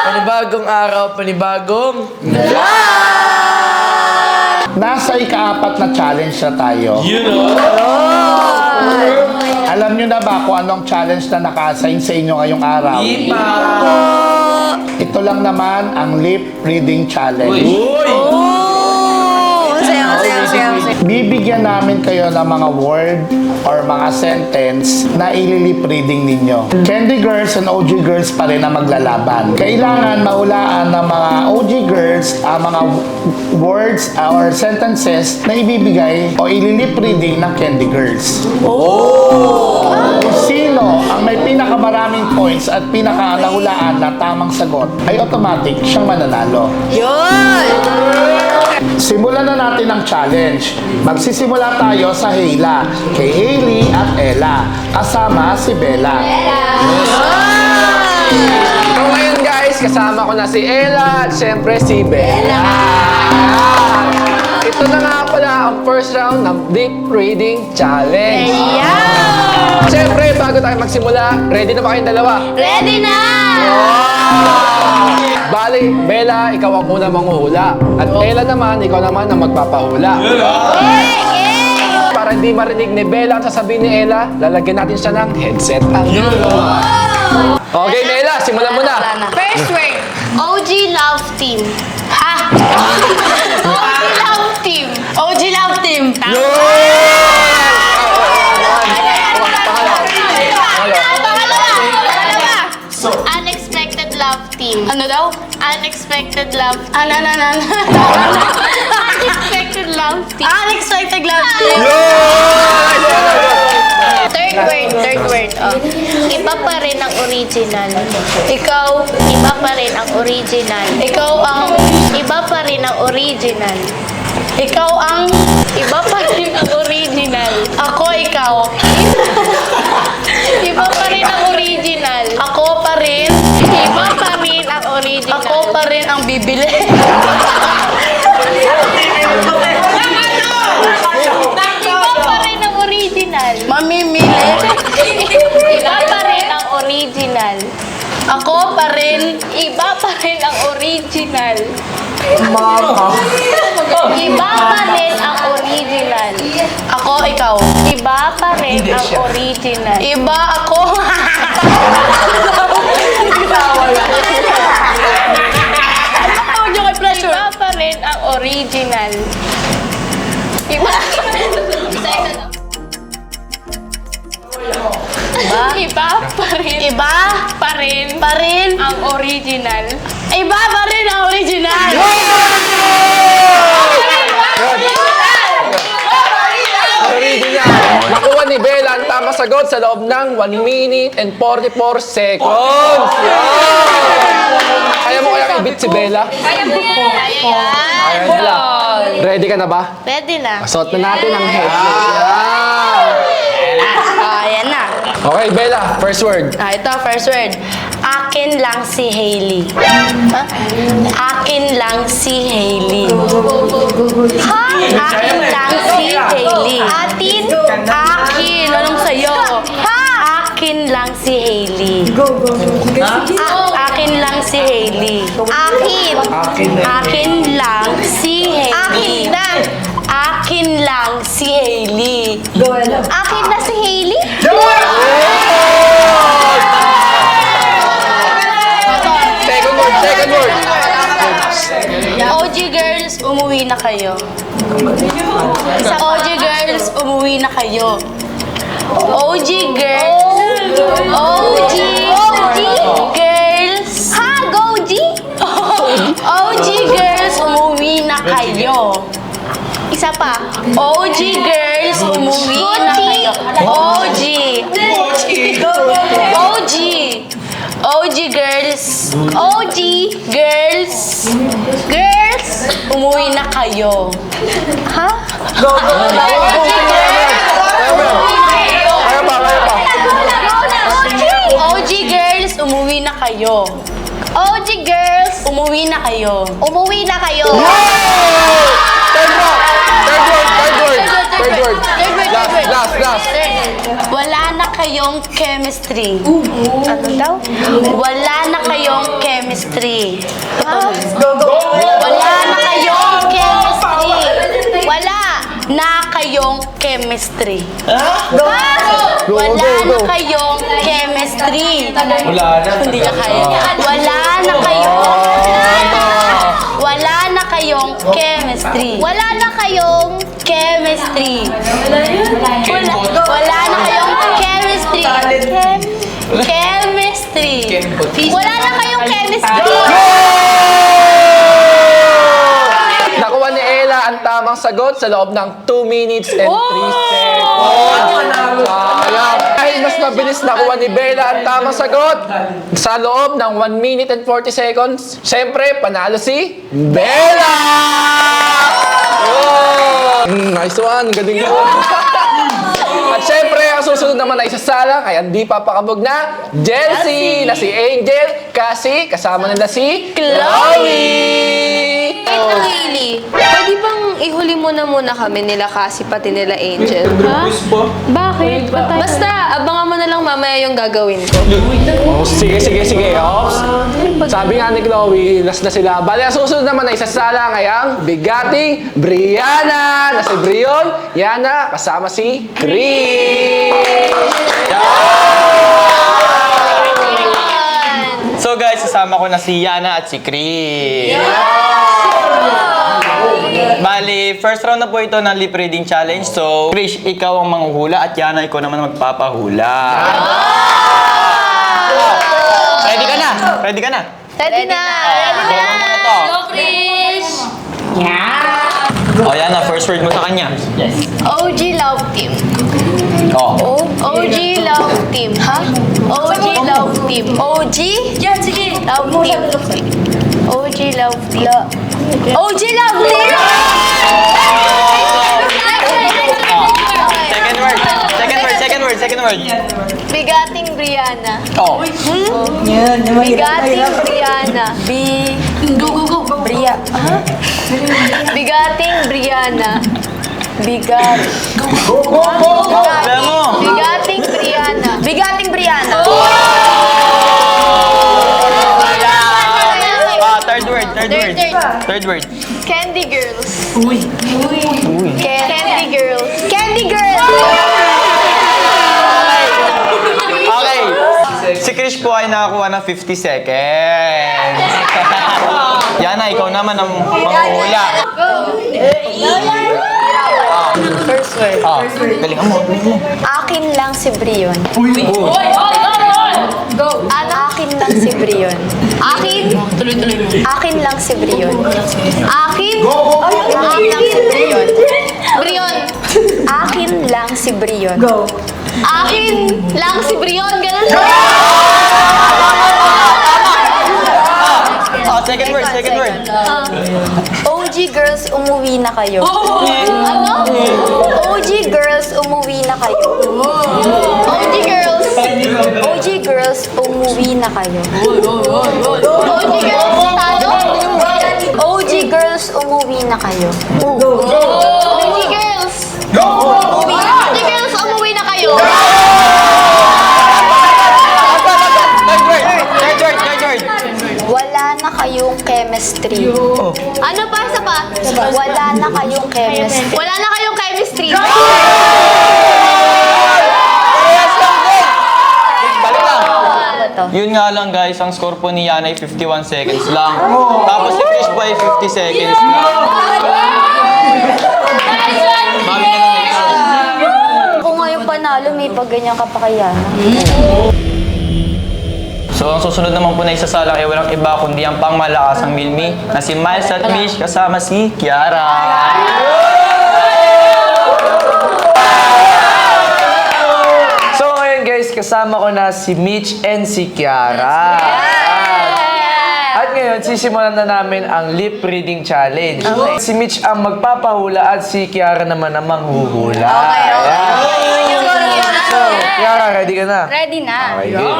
Panibagong araw, panibagong Nasa ika-4 na challenge na tayo. Alam nyo na ba kung anong challenge na naka-assign sa inyo ngayong araw? Ito lang naman ang lip reading challenge. Bibigyan namin kayo ng mga word or mga sentence na ililip reading ninyo. Candy Girls and OG Girls pa rin ang maglalaban. Kailangan mahulaan ng mga OG Girls ang mga words or sentences na ibibigay o ililip reading ng Candy Girls. Kung sino ang may pinakamaraming points at pinakanahulaan na tamang sagot ay automatic siyang mananalo. Simulan na natin ang challenge. Magsisimula tayo sa Heyla, kay Hailey at Ella, kasama si Bella. So ngayon guys, kasama ko na si Ella at syempre si Bella. Ito na nga pala ang first round ng Deep Reading Challenge. Syempre, bago tayo magsimula, ready na ba kayong dalawa? Ready na! Bali, Bella, ikaw ang una manghuhula. At Ella naman, ikaw naman ang magpapahula. Para hindi marinig ni Bella ang sasabihin ni Ella, lalagyan natin siya ng headset. Okay, Bella, simulan mo na. First word, OG Love Team. Ha? OG Love Team. OG Love Team. Pangalawa. Unexpected Love Team. Ano daw? Unexpected Love Team. Unexpected Love Team. Unexpected Love Team. Third word. Oh. Iba pa rin ang original. Ikaw, iba pa rin ang original. Ikaw ang iba pa rin ang original. Ikaw ang iba pa rin ang original. Ako, ikaw. Iba pa rin ang original. Ako pa rin. Iba pa rin ang original. Ako pa rin ang bibili. Iba pa rin ang original. Mamimili. Iba pa rin ang original. Ako pa rin. Iba pa rin ang original. Iba pa rin ang original. Ako, ikaw. Iba pa rin ang original. Iba ako. Iba pa rin ang original. Iba. Iba pa rin. Iba pa rin ang original. Iba pa rin ang original. Original. Nakuha ni Bella ang tamang sagot sa loob ng 1 minute and 44 seconds. Kaya mo kaya i-beat si Bella? Kaya Bella, ready ka na ba? Ready na. Suot na natin ang headset. Ayan na. Okay, Bella, first word. Ito, first word. Akin lang si Hailey. Akin lang si Hailey. Akin lang si Hailey. Atin? Akin. Anong sayo? Akin lang si Hailey. Akin lang si Hailey. Akin. Akin lang si Hailey. Akin lang si Hailey. Akin na si Hailey? Second word. OG Girls, umuwi na kayo. OG Girls, umuwi na kayo. OG Girls. OG Girls. Ha? Goji? OG Girls, umuwi na kayo. Isa pa. OG Girls, umuwi na kayo. OG. OG Girls. OG Girls. Girls, umuwi na kayo. Ha? OG Girls, umuwi na kayo. OG Girls, umuwi na kayo. Umuwi na kayo. Third word. Last. Wala na kayong chemistry. Ano daw? Wala na kayong chemistry. Wala na kayong chemistry. Wala na kayong chemistry. Wala na kayong chemistry. Wala na. Hindi ka kaya. Wala na kayong chemistry. Wala na kayong chemistry. Wala na kayong chemistry. Chemistry. Wala na kayong chemistry. Nakuha ni Ella ang tamang sagot sa loob ng 2 minutes and 3 seconds. Dahil mas mabilis nakuha ni Bella ang tamang sagot sa loob ng 1 minute and 40 seconds, siyempre, panalo si Bella! Nice one! Galing mo! At syempre, ang susunod naman ay isasalang ay hindi papakabog na Jelsie na si Angel kasi kasama nila si Chloe! Really? Pwede bang ihuli mo na muna kami nila kasi pati nila Angel? Ha? Bakit? Basta, abangan mo na lang mamaya yung gagawin ko. Oh, sige. Ops. Sabi nga ni Chloe, last na sila. Bale, ang susunod naman ay isasalang ay ang bigating Brianna na si Brion, Yana, kasama si Chris. So guys, sasama ko na si Yana at si Chris. Bali, first round na po ito ng lip reading challenge. So, Chris, ikaw ang manghuhula at Yana, ikaw naman magpapahula. Ready ka na? Ready ka na? Ready na! Go, Chris! O, Yana, first word mo sa kanya. Yes. OG Love Team. Oh. OG Love Team. Ha? OG Love Team. OG? Yan, sige. Love Team. OG Love Team. OG Love Team! Second word. Bigating Brianna. Oh. Bigating Brianna. Go. Bigating Brianna. Alam mo. Bigating Brianna. Bigating Brianna. Third word. Candy Girls. Candy Girls. Candy Girls! Okay. Si Chris po ay nakakuha ng 50 seconds. Yana, ikaw naman ang manguhula. First word. Galingan mo. Akin lang si Brion. Akin lang si Brion. Akin lang si Brion. Akin lang si Brion. Brion. Akin lang si Brion. Akin lang si Brion. Ganun. Oh, second word. OG girls, umuwi na kayo. Ano? OG girls, umuwi na kayo. OG girls, umuwi na kayo. OG girls, talo? OG girls, umuwi na kayo. OG girls, umuwi na kayo. Third word. Wala na kayong chemistry. Ano pa? Isa pa? Wala na kayong chemistry. Wala na kayong chemistry. Balik lang. Ano to? Yun nga lang guys, ang score po ni Yana ay 51 seconds lang. Tapos si Chris po ay 50 seconds lang. Mami na lang next round. Kung ngayon panalo, may pag ganyan ka pa kaya. So ang susunod naman po na isasalang ay walang iba kundi ang pangmalakasang Milmi na si Miles at Mish kasama si Kiara. So ngayon guys, kasama ko na si Mitch and si Kiara. At ngayon, sisimulan na namin ang lip reading challenge. Si Mitch ang magpapahula at si Kiara naman ang manghuhula. So, Kiara, ready ka na? Ready na. Okay, game.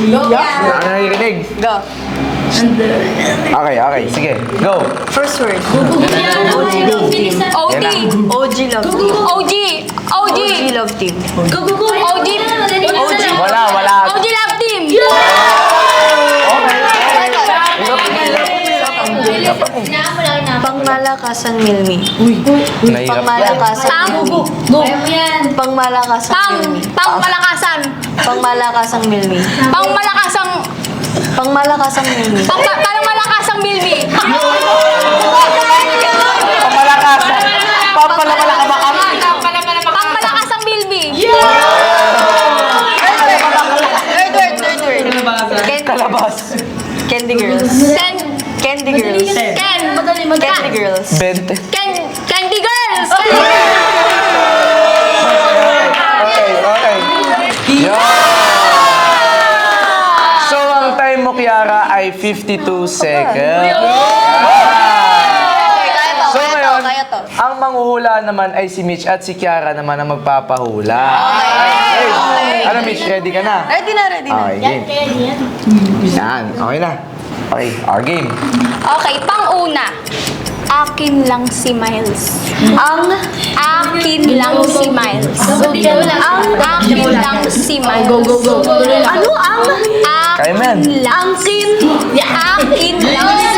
Ano naririnig? Go. Okay, sige. Go. First word. OG love team. OD. OG love team. OG. OG. OG love team. OG. Wala. OG love team. Pangmalakasang Milmi. Nahirap yan. Pangmalakasang Milmi. Pangmalakasang Milmi. Pangmalakasan. Pangmalakasang Milmi. Pangmalakasang. Pangmalakasang Milmi. Parang malakasang Milmi. Pamalakasan. Pampalamalakabakan. Pangmalakasang Milmi. Third word. Kalabas. Candy Girls. Candy Girls. Candy Girls. 20. Candy Girls. Okay. So, ang time mo, Kiara, ay 52 seconds. So, ngayon, Kaya to. ang manghuhula naman ay si Mitch at si Kiara naman ang magpapahula. Okay. Ano, Mitch? Ready ka na? Ready na. Okay, game. Yan. Okay na. Okay, our game. Okay, pang-una. Akin lang si Miles. Ang Akin lang si Miles. Ang akin lang si Miles. ano ang Kaya mo yan. Akin lang si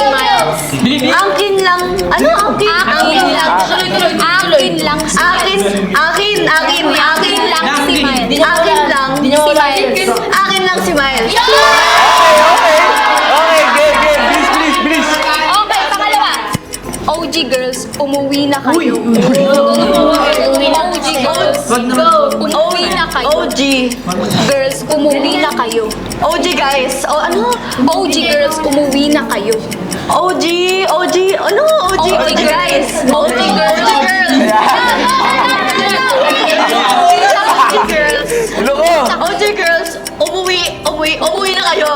Miles. angkin lang ano angkin Akin lang. Akin lang si Miles. akin lang si Miles. akin lang Si Miles. akin lang si Miles. Okay, game. Please. Okay, pangalawa. OG girls, umuwi na kayo. OG girls, umuwi na kayo. OG Girls, umuwi na kayo. OG guys ano OG girls, umuwi na kayo. OG ano OG guys. OG girls. OG girls Loko! OG girls umuwi na kayo.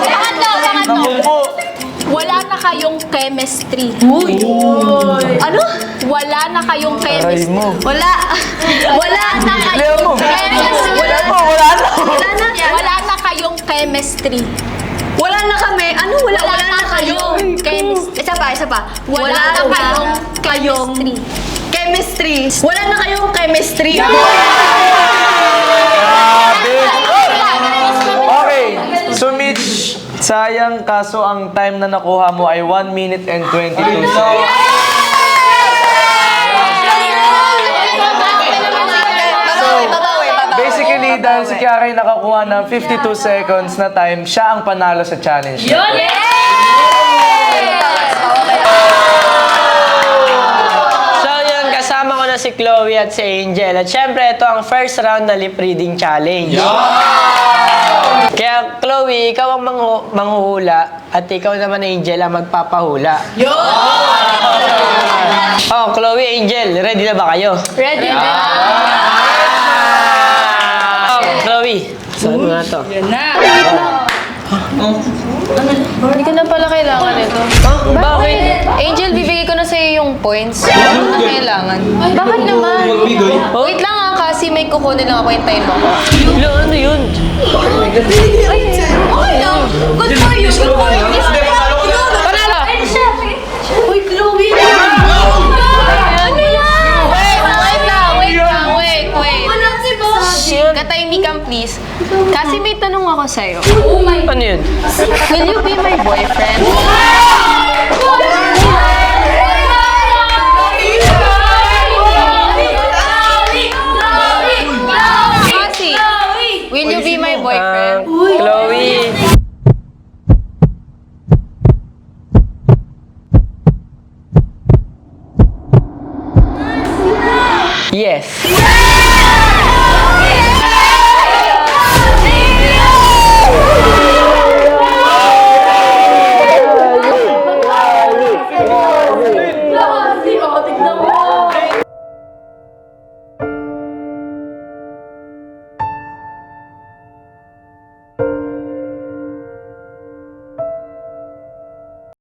Pangatlo. Nakumpo! Wala na kayong chemistry. Ano Wala na kayong Aray chemistry. mo. wala na Leo mo! Chemistry. Wala na! Wala na kayong chemistry. wala na kami ano wala na kayo Chemistry. isa pa Wala na kayong chemistry wala na kayong chemistry Okay, so Mitch, sayang kaso ang time na nakuha mo ay 1 minute and 22 seconds. Basically, dahil si Kiara ay nakakuha ng 52 seconds na time, siya ang panalo sa challenge. So yun, kasama ko na si Chloe at si Angel. At syempre, ito ang first round na lip reading challenge. Kaya Chloe, ikaw ang manghuhula at ikaw naman Angel ang magpapahula. Oh, Chloe, Angel, ready na ba kayo? Ready na. Oh, Chloe, sabi mo na to. Hindi ko na pala kailangan ito. Bakit? Angel, bibigay ko na sa'yo yung points. Hindi ko na kailangan. Bakit naman? Wait lang kasi may kukunin lang ako. Hintayin mo ako. Ano yun? Okay lang. Good for you. Good for you. Panalo! Uy Chloe Ano yan? Wait lang. Katahimikan, please. Kasi may tanong ako sa'yo. Ano yun? Will you be my boyfriend?